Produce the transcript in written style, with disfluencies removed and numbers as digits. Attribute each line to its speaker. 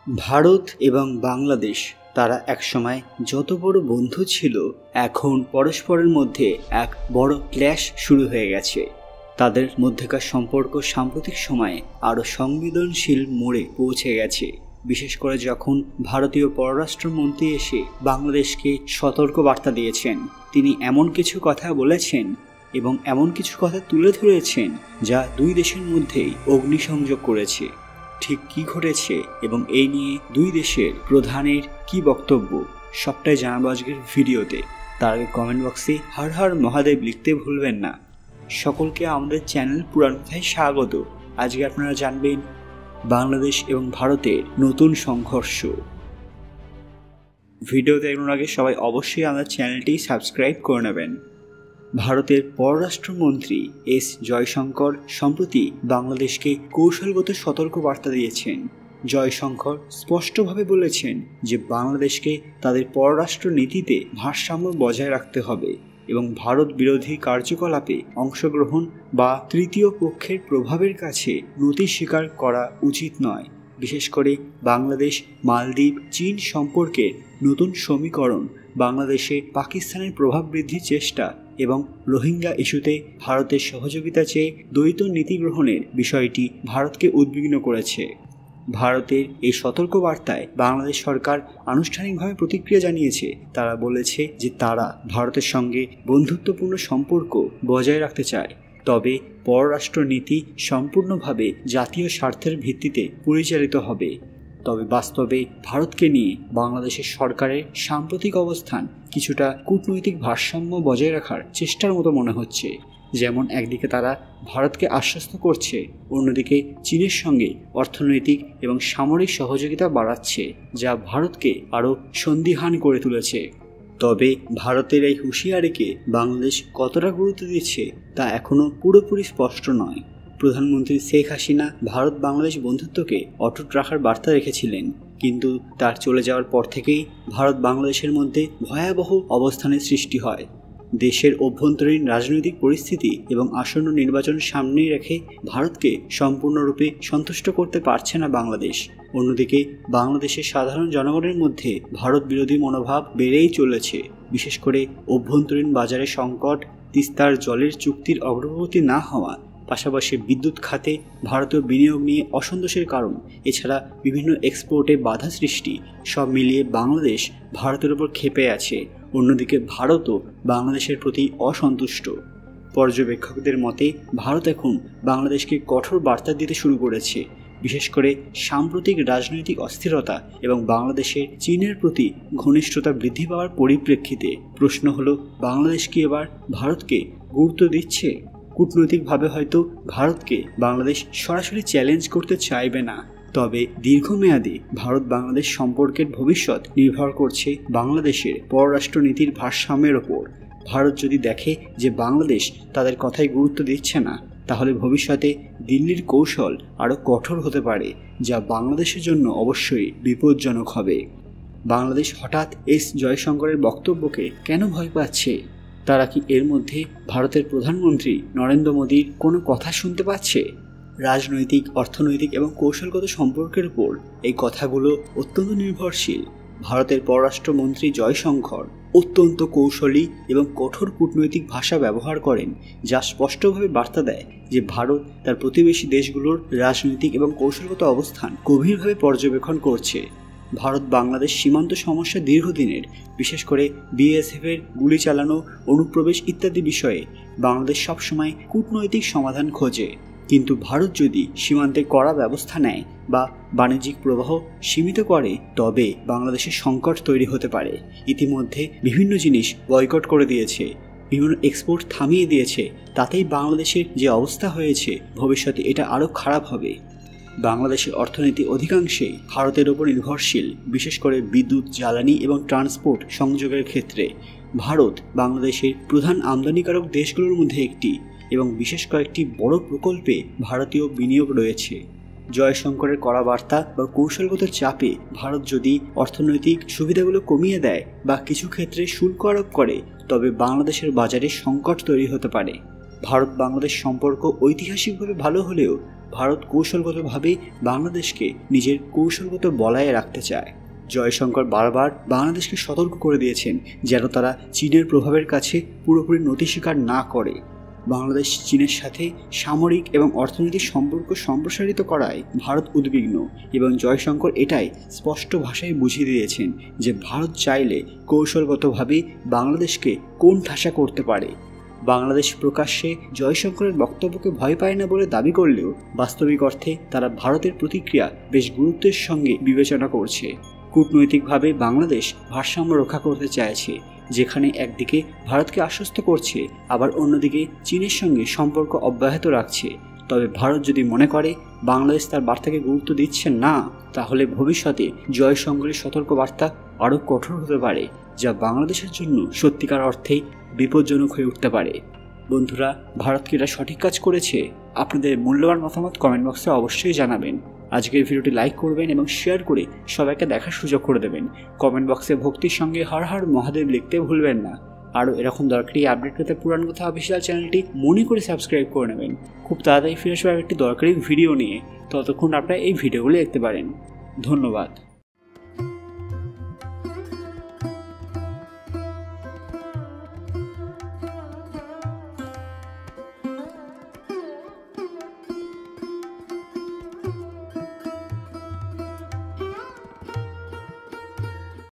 Speaker 1: ভারত এবং বাংলাদেশ তারা একসময় যত বড় বন্ধু ছিল, এখন পরস্পরের মধ্যে এক বড় ক্ল্যাশ শুরু হয়ে গেছে। তাদের মধ্যেকার সম্পর্ক সাম্প্রতিক সময়ে আরও সংবেদনশীল মোড়ে পৌঁছে গেছে। বিশেষ করে যখন ভারতীয় পররাষ্ট্রমন্ত্রী এসে বাংলাদেশকে সতর্ক বার্তা দিয়েছেন। তিনি এমন কিছু কথা বলেছেন এবং এমন কিছু কথা তুলে ধরেছেন যা দুই দেশের মধ্যেই অগ্নিসংযোগ করেছে। ঠিক কী ঘটেছে এবং এই নিয়ে দুই দেশের প্রধানের কি বক্তব্য, সবটাই জানাবো আজকের ভিডিওতে। তার আগে কমেন্ট বক্সে হর হর মহাদেব লিখতে ভুলবেন না। সকলকে আমাদের চ্যানেল পুরাণ কথায় স্বাগত। আজকে আপনারা জানবেন বাংলাদেশ এবং ভারতের নতুন সংঘর্ষ। ভিডিওতে এগোনোর আগে সবাই অবশ্যই আমাদের চ্যানেলটি সাবস্ক্রাইব করে নেবেন। ভারতের পররাষ্ট্রমন্ত্রী এস জয়শঙ্কর সম্প্রতি বাংলাদেশকে কৌশলগত সতর্ক বার্তা দিয়েছেন। জয়শঙ্কর স্পষ্টভাবে বলেছেন যে বাংলাদেশকে তাদের পররাষ্ট্র নীতিতে ভারসাম্য বজায় রাখতে হবে এবং ভারত বিরোধী কার্যকলাপে অংশগ্রহণ বা তৃতীয় পক্ষের প্রভাবের কাছে নতি স্বীকার করা উচিত নয়। বিশেষ করে বাংলাদেশ মালদ্বীপ চীন সম্পর্কের নতুন সমীকরণ, বাংলাদেশে পাকিস্তানের প্রভাব বৃদ্ধির চেষ্টা এবং রোহিঙ্গা ইস্যুতে ভারতের সহযোগিতা চেয়ে দ্বৈত নীতি গ্রহণের বিষয়টি ভারতকে উদ্বিগ্ন করেছে। ভারতের এই সতর্কবার্তায় বাংলাদেশ সরকার আনুষ্ঠানিকভাবে প্রতিক্রিয়া জানিয়েছে। তারা বলেছে যে তারা ভারতের সঙ্গে বন্ধুত্বপূর্ণ সম্পর্ক বজায় রাখতে চায়, তবে পররাষ্ট্র নীতি সম্পূর্ণভাবে জাতীয় স্বার্থের ভিত্তিতে পরিচালিত হবে। তবে বাস্তবে ভারতকে নিয়ে বাংলাদেশের সরকারের সাম্প্রতিক অবস্থান কিছুটা কূটনৈতিক ভারসাম্য বজায় রাখার চেষ্টার মতো মনে হচ্ছে। যেমন একদিকে তারা ভারতকে আশ্বস্ত করছে, অন্যদিকে চীনের সঙ্গে অর্থনৈতিক এবং সামরিক সহযোগিতা বাড়াচ্ছে, যা ভারতকে আরও সন্দিহান করে তুলেছে। তবে ভারতের এই হুঁশিয়ারিকে বাংলাদেশ কতটা গুরুত্ব দিচ্ছে তা এখনও পুরোপুরি স্পষ্ট নয়। প্রধানমন্ত্রী শেখ হাসিনা ভারত বাংলাদেশ বন্ধুত্বকে অটুট রাখার বার্তা রেখেছিলেন, কিন্তু তার চলে যাওয়ার পর থেকেই ভারত বাংলাদেশের মধ্যে ভয়াবহ অবস্থানের সৃষ্টি হয়। দেশের অভ্যন্তরীণ রাজনৈতিক পরিস্থিতি এবং আসন্ন নির্বাচন সামনে রেখে ভারতকে সম্পূর্ণরূপে সন্তুষ্ট করতে পারছে না বাংলাদেশ। অন্যদিকে বাংলাদেশের সাধারণ জনগণের মধ্যে ভারত বিরোধী মনোভাব বেড়েই চলেছে। বিশেষ করে অভ্যন্তরীণ বাজারে সংকট, তিস্তার জলের চুক্তির অগ্রগতি না হওয়া, পাশাপাশি বিদ্যুৎ খাতে ভারতীয় বিনিয়োগ নিয়ে অসন্তোষের কারণ, এছাড়া বিভিন্ন এক্সপোর্টে বাধা সৃষ্টি, সব মিলিয়ে বাংলাদেশ ভারতের উপর ক্ষেপে আছে। অন্যদিকে ভারতও বাংলাদেশের প্রতি অসন্তুষ্ট। পর্যবেক্ষকদের মতে ভারত এখন বাংলাদেশকে কঠোর বার্তা দিতে শুরু করেছে। বিশেষ করে সাম্প্রতিক রাজনৈতিক অস্থিরতা এবং বাংলাদেশের চীনের প্রতি ঘনিষ্ঠতা বৃদ্ধি পাওয়ার পরিপ্রেক্ষিতে প্রশ্ন হলো, বাংলাদেশ কি এবার ভারতকে গুরুত্ব দিচ্ছে? কূটনৈতিকভাবে হয়তো ভারতকে বাংলাদেশ সরাসরি চ্যালেঞ্জ করতে চাইবে না, তবে দীর্ঘমেয়াদে ভারত বাংলাদেশ সম্পর্কের ভবিষ্যৎ নির্ভর করছে বাংলাদেশের পররাষ্ট্রনীতির ভারসাম্যের ওপর। ভারত যদি দেখে যে বাংলাদেশ তাদের কথায় গুরুত্ব দিচ্ছে না, তাহলে ভবিষ্যতে দিল্লির কৌশল আরও কঠোর হতে পারে, যা বাংলাদেশের জন্য অবশ্যই বিপজ্জনক হবে। বাংলাদেশ হঠাৎ এস জয়শঙ্করের বক্তব্যকে কেন ভয় পাচ্ছে? তারা কি এর মধ্যে ভারতের প্রধানমন্ত্রী নরেন্দ্র মোদীর কোনো কথা শুনতে পাচ্ছে? রাজনৈতিক, অর্থনৈতিক এবং কৌশলগত সম্পর্কের উপর এই কথাগুলো অত্যন্ত নির্ভরশীল। ভারতের পররাষ্ট্রমন্ত্রী জয়শঙ্কর অত্যন্ত কৌশলী এবং কঠোর কূটনৈতিক ভাষা ব্যবহার করেন, যা স্পষ্টভাবে বার্তা দেয় যে ভারত তার প্রতিবেশী দেশগুলোর রাজনৈতিক এবং কৌশলগত অবস্থান গভীরভাবে পর্যবেক্ষণ করছে। ভারত বাংলাদেশ সীমান্ত সমস্যা দীর্ঘদিনের, বিশেষ করে বিএসএফের গুলি চালানো, অনুপ্রবেশ ইত্যাদি বিষয়ে বাংলাদেশ সবসময় কূটনৈতিক সমাধান খোঁজে। কিন্তু ভারত যদি সীমান্তে কড়া ব্যবস্থা নেয় বা বাণিজ্যিক প্রবাহ সীমিত করে, তবে বাংলাদেশের সংকট তৈরি হতে পারে। ইতিমধ্যে বিভিন্ন জিনিস বয়কট করে দিয়েছে, বিভিন্ন এক্সপোর্ট থামিয়ে দিয়েছে। তাতেই বাংলাদেশের যে অবস্থা হয়েছে, ভবিষ্যতে এটা আরও খারাপ হবে। বাংলাদেশের অর্থনীতি অধিকাংশেই ভারতের ওপর নির্ভরশীল, বিশেষ করে বিদ্যুৎ, জ্বালানি এবং ট্রান্সপোর্ট সংযোগের ক্ষেত্রে। ভারত বাংলাদেশের প্রধান আমদানিকারক দেশগুলোর মধ্যে একটি এবং বিশেষ কয়েকটি বড় প্রকল্পে ভারতীয় বিনিয়োগ রয়েছে। জয়শঙ্করের কড়া বার্তা বা কৌশলগত চাপে ভারত যদি অর্থনৈতিক সুবিধাগুলো কমিয়ে দেয় বা কিছু ক্ষেত্রে শুল্ক আরোপ করে, তবে বাংলাদেশের বাজারে সংকট তৈরি হতে পারে। ভারত বাংলাদেশ সম্পর্ক ঐতিহাসিকভাবে ভালো হলেও ভারত কৌশলগতভাবে বাংলাদেশকে নিজের কৌশলগত বলয়ে রাখতে চায়। জয়শঙ্কর বারবার বাংলাদেশকে সতর্ক করে দিয়েছেন যেন তারা চীনের প্রভাবের কাছে পুরোপুরি নতি স্বীকার না করে। বাংলাদেশ চীনের সাথে সামরিক এবং অর্থনৈতিক সম্পর্ক সম্প্রসারিত করায় ভারত উদ্বিগ্ন এবং জয়শঙ্কর এটাই স্পষ্ট ভাষায় বুঝিয়ে দিয়েছেন যে ভারত চাইলে কৌশলগতভাবে বাংলাদেশকে কোণঠাসা করতে পারে। বাংলাদেশ প্রকাশ্যে জয়শঙ্করের বক্তব্যকে ভয় পায় না বলে দাবি করলেও বাস্তবিক অর্থে তারা ভারতের প্রতিক্রিয়া বেশ গুরুত্বের সঙ্গে বিবেচনা করছে। কূটনৈতিকভাবে বাংলাদেশ ভারসাম্য রক্ষা করতে চাইছে, যেখানে একদিকে ভারতকে আশ্বস্ত করছে আবার অন্যদিকে চীনের সঙ্গে সম্পর্ক অব্যাহত রাখছে। তবে ভারত যদি মনে করে বাংলাদেশ তার বার্তাকে গুরুত্ব দিচ্ছে না, তাহলে ভবিষ্যতে জয়শঙ্করের সতর্কবার্তা আরও কঠোর হতে পারে, যা বাংলাদেশের জন্য সত্যিকার অর্থেই বিপজ্জনক হয়ে উঠতে পারে। বন্ধুরা, ভারত কি এটা সঠিক কাজ করেছে? আপনাদের মূল্যবান মতামত কমেন্ট বক্সে অবশ্যই জানাবেন। আজকের ভিডিওটি লাইক করবেন এবং শেয়ার করে সবাইকে দেখার সুযোগ করে দেবেন। কমেন্ট বক্সে ভক্তির সঙ্গে হর হর মহাদেব লিখতে ভুলবেন না। আরও এরকম দরকারি আপডেট পেতে পুরাণ কথা অফিসিয়াল চ্যানেলটি মনে করে সাবস্ক্রাইব করে নেবেন। খুব তাড়াতাড়ি ফিরে আসবে একটি দরকারি ভিডিও নিয়ে। ততক্ষণ আপনারা এই ভিডিওগুলো দেখতে পারেন। ধন্যবাদ।